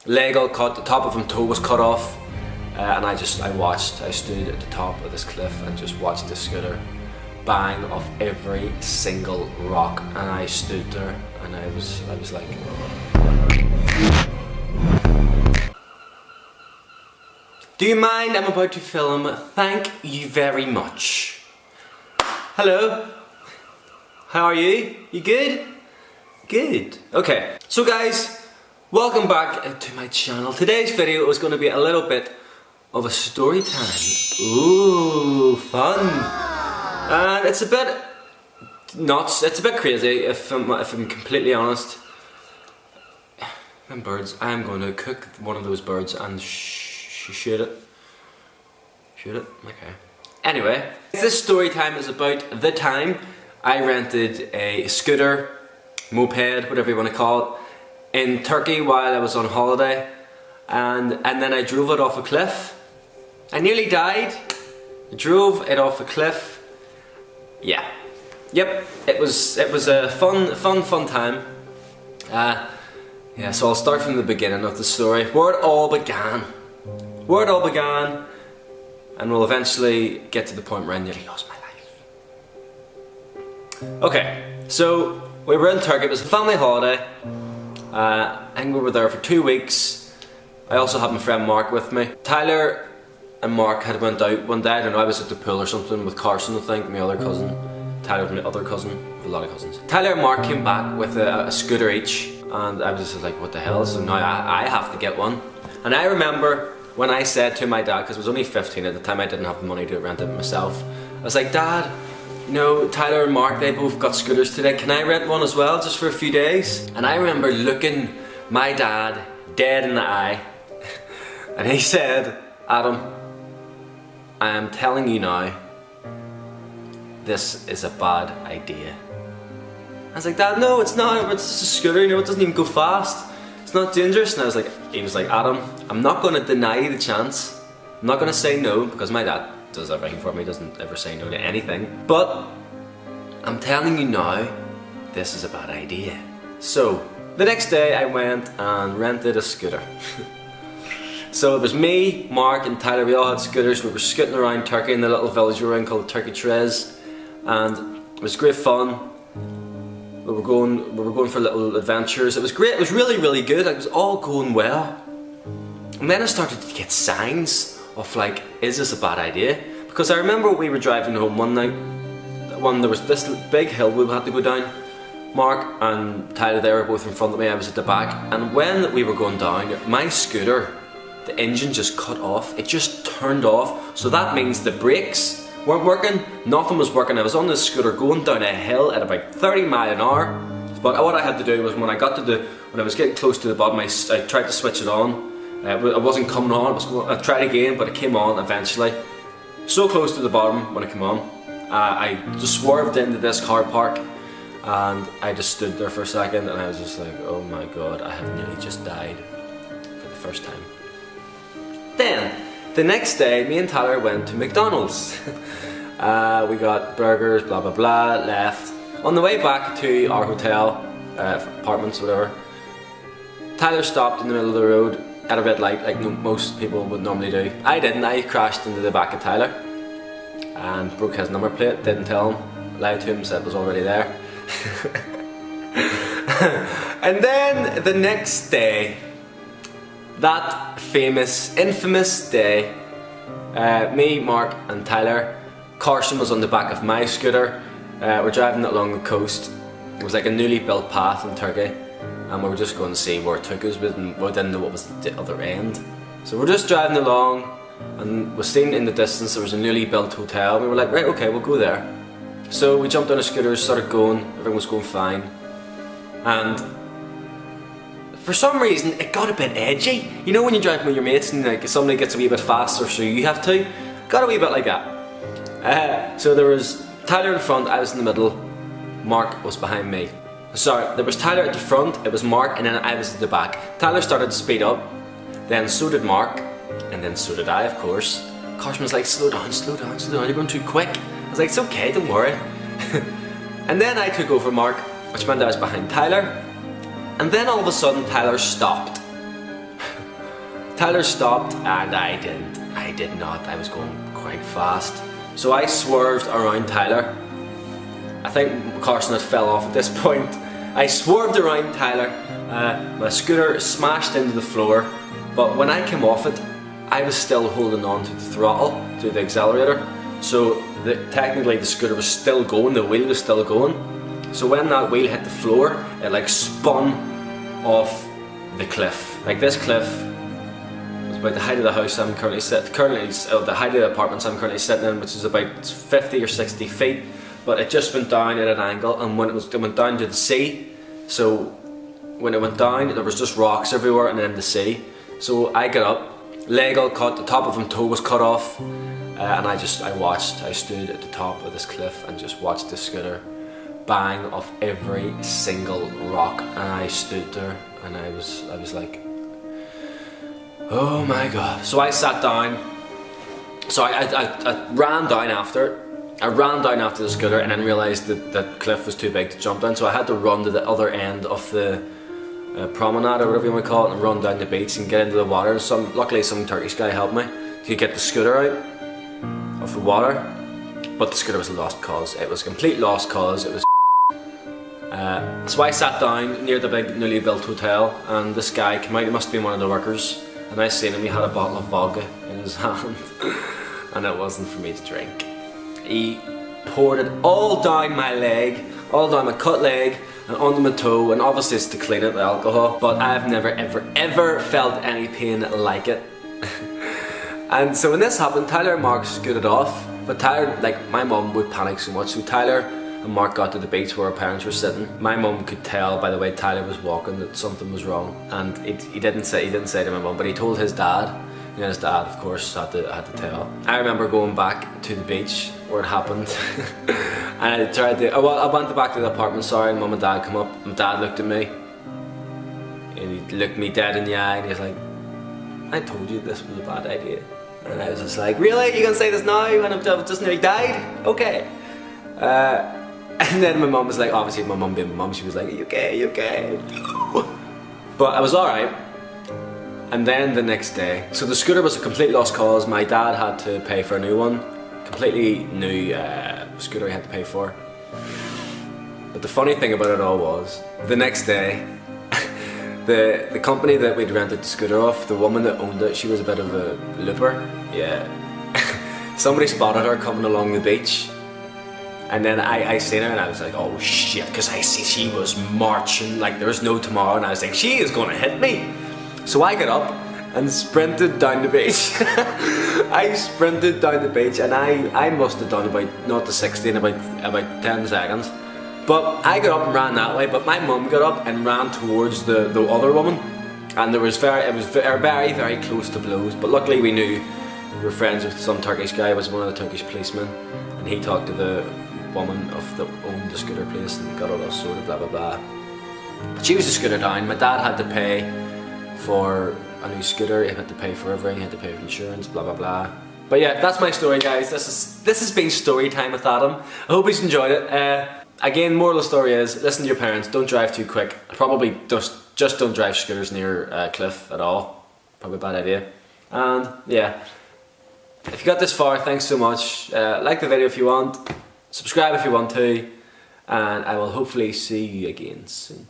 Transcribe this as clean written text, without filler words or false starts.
leg all cut, the top of his toe was cut off, and I stood at the top of this cliff and just watched the scooter bang off every single rock, and I stood there and I was like, do you mind? I'm about to film. Thank you very much. Hello. How are you? You good? Good. Okay. So guys, welcome back to my channel. Today's video is going to be a little bit of a story time. Ooh, fun. And it's a bit nuts. It's a bit crazy if I'm completely honest. Them birds. I'm going to cook one of those birds and shoot it. Shoot it? Okay. Anyway, this story time is about the time I rented a scooter, moped, whatever you want to call it, in Turkey while I was on holiday, and then I drove it off a cliff. I nearly died. I drove it off a cliff. Yeah. Yep. It was a fun time. Yeah. So I'll start from the beginning of the story, where it all began. And we'll eventually get to the point where I nearly lost my life. Okay, so we were in Turkey. It was a family holiday. I think we were there for 2 weeks. I also had my friend Mark with me. Tyler and Mark had went out one day. I don't know, I was at the pool or something with Carson, I think, my other cousin. Tyler was my other cousin. I have a lot of cousins. Tyler and Mark came back with a scooter each, and I was just like, what the hell? So now I have to get one. And I remember when I said to my dad, because I was only 15 at the time, I didn't have the money to rent it myself. I was like, Dad, you know, Tyler and Mark, they both got scooters today. Can I rent one as well, just for a few days? And I remember looking my dad dead in the eye, and he said, Adam, I am telling you now, this is a bad idea. I was like, Dad, no, it's not. It's just a scooter, you know, it doesn't even go fast. It's not dangerous. And he was like, Adam, I'm not going to deny you the chance. I'm not going to say no, because my dad does everything for me, he doesn't ever say no to anything. But I'm telling you now, this is a bad idea. So the next day I went and rented a scooter. So it was me, Mark and Tyler, we all had scooters. We were scooting around Turkey in the little village we were in called Turkey Trez, and it was great fun. We were going for little adventures. It was great. It was really good. It was all going well. And then I started to get signs of like, is this a bad idea? Because I remember we were driving home one night when there was this big hill we had to go down. Mark and Tyler, they were both in front of me. I was at the back. And when we were going down, my scooter, the engine just cut off. It just turned off. So that means the brakes weren't working, nothing was working. I was on this scooter going down a hill at about 30 miles an hour. But what I had to do was when I was getting close to the bottom, I tried to switch it on. It wasn't coming on. I tried again, but it came on eventually. So close to the bottom when it came on, I just swerved into this car park, and I just stood there for a second, and I was just like, oh my god, I have nearly just died for the first time. Then the next day, me and Tyler went to McDonald's. We got burgers, blah blah blah, left. On the way back to our hotel, apartments, whatever, Tyler stopped in the middle of the road at a red light like most people would normally do. I didn't. I crashed into the back of Tyler and broke his number plate, didn't tell him, lied to him, said it was already there. And then the next day, that famous, infamous day, me, Mark and Tyler, Carson was on the back of my scooter. We're driving along the coast. It was like a newly built path in Turkey, and we were just going to see where it took us. We didn't know what was the other end. So we're just driving along, and we seen in the distance there was a newly built hotel. We were like, right, okay, we'll go there. So we jumped on a scooter, started going, everything was going fine. And for some reason, it got a bit edgy. You know when you're driving with your mates and like somebody gets a wee bit faster, so you have to? Got a wee bit like that. So there was Tyler in front, I was in the middle, Mark was behind me. Sorry, there was Tyler at the front, it was Mark, and then I was at the back. Tyler started to speed up, then so did Mark, and then so did I, of course. Carson was like, slow down, you're going too quick. I was like, it's okay, don't worry. And then I took over Mark, which meant I was behind Tyler. And then all of a sudden Tyler stopped. Tyler stopped and I did not. I was going quite fast. So I swerved around Tyler. I think Carson had fell off at this point. I swerved around Tyler. My scooter smashed into the floor, but when I came off it, I was still holding on to the throttle, to the accelerator. So technically the scooter was still going, the wheel was still going. So when that wheel hit the floor, it like spun off the cliff. Like this cliff was about the height of the house I'm currently the height of the apartments I'm currently sitting in, which is about 50 or 60 feet. But it just went down at an angle, and when it went down to the sea. So when it went down, there was just rocks everywhere and then the sea. So I got up, leg all cut, the top of my toe was cut off, and I stood at the top of this cliff and just watched the scooter bang off every single rock, and I stood there and I was like, oh my god. So I sat down, so I ran down after it. I ran down after the scooter and then realised that that cliff was too big to jump down, so I had to run to the other end of the promenade or whatever you want to call it and run down the beach and get into the water. Luckily some Turkish guy helped me to get the scooter out of the water, but the scooter was a lost cause. It was a complete lost cause. It was so I sat down near the big newly built hotel, and this guy came out. He must have been one of the workers, and I seen him. He had a bottle of vodka in his hand and it wasn't for me to drink. He poured it all down my leg, all down my cut leg and onto my toe, and obviously it's to clean it, the alcohol, but I've never ever felt any pain like it. And so when this happened, Tyler and Mark scooted off, but Tyler, like, my mum would panic so much, so Tyler and Mark got to the beach where our parents were sitting. My mum could tell by the way Tyler was walking that something was wrong, and he didn't say to my mum, but he told his dad. And his dad, of course, had to tell. I remember going back to the beach where it happened, and I tried to. I went back to the apartment. Sorry, and Mum and Dad come up. My dad looked at me, and he looked me dead in the eye, and he was like, "I told you this was a bad idea." And I was just like, "Really? You gonna say this now when I've just nearly died? Okay." And then my mum was like, obviously my mum being my mum, she was like, "Are you okay? Are you okay?" But I was alright. And then the next day, so the scooter was a complete lost cause. My dad had to pay for a new one, completely new scooter he had to pay for. But the funny thing about it all was, the next day, the company that we'd rented the scooter off, the woman that owned it, she was a bit of a looper. Yeah. Somebody spotted her coming along the beach, and then I seen her and I was like, oh shit, because I see she was marching like there was no tomorrow, and I was like, she is gonna hit me. So I got up and sprinted down the beach. I sprinted down the beach, and I must have done about 0 to 60 in about 10 seconds. But I got up and ran that way, but my mum got up and ran towards the other woman, and it was very very close to blows. But luckily we knew we were friends with some Turkish guy. It was one of the Turkish policemen, and he talked to the woman of the owned the scooter place and got all us sorted, blah blah blah. But she was the scooter down. My dad had to pay for a new scooter, he had to pay for everything, he had to pay for insurance, blah blah blah. But yeah, that's my story, guys. This has been story time with Adam. I hope he's enjoyed it. Again, moral of the story is, listen to your parents, don't drive too quick. Probably just don't drive scooters near a cliff at all. Probably a bad idea. And yeah, if you got this far, thanks so much. Like the video if you want, subscribe if you want to, and I will hopefully see you again soon.